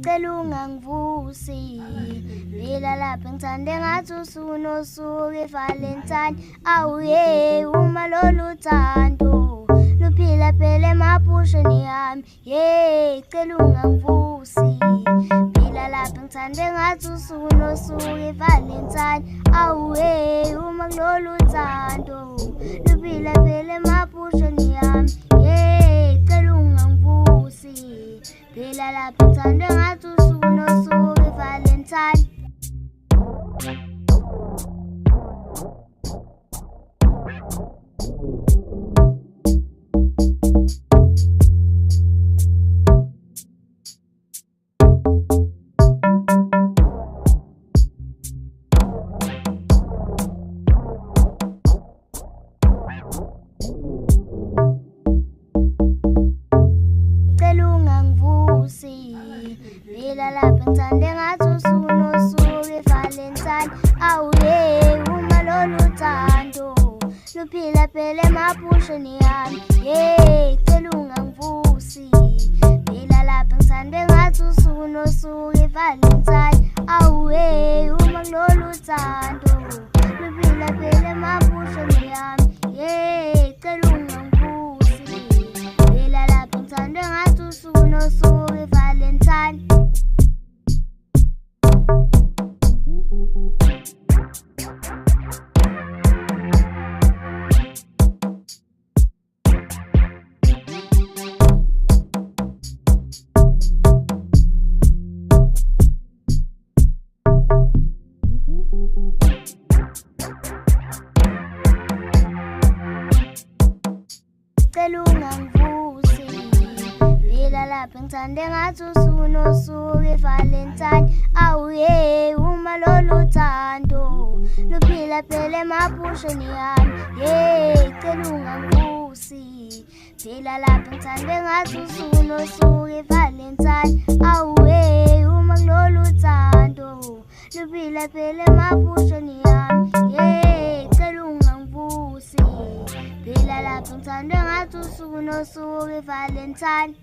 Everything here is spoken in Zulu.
Cela ungangivusi phela lapha ngithande ngathi usunosuku iValentine. Awuye uma lolu thando luphila phela emaphusheni yami. Cela ungangivusi phela lapha ngithande ngathi usunosuku iValentine. Awuye uma lolu thando luphila phela emaphusheni yami. Cela ungangivusi phela lapha ngithande ngathi usunosuku iValentine. Phela lapha ngithande ngathi usunosuku iValentine. Awuye uma lolu thando luphila phela emaphusheni yami. Cela ungangivusi phela lapha ngithande ngathi usunosuku iValentine. Awuye uma lolu thando luphila phela emaphusheni yami. Cela ungangivusi phela lapha ngithande ngathi usunosuku iValentine. Cela ungangivusi phela lapha ngithande ngathi usunosuku iValentine. Awuye uma lolu thando luphila phela emaphusheni yami. Cela ungangivusi phela lapha ngithande ngathi usunosuku iValentine. Awuye uma lolu thando luphila phela emaphusheni yami. Cela ungangivusi phela lapha ngithande ngathi usunosuku iValentine.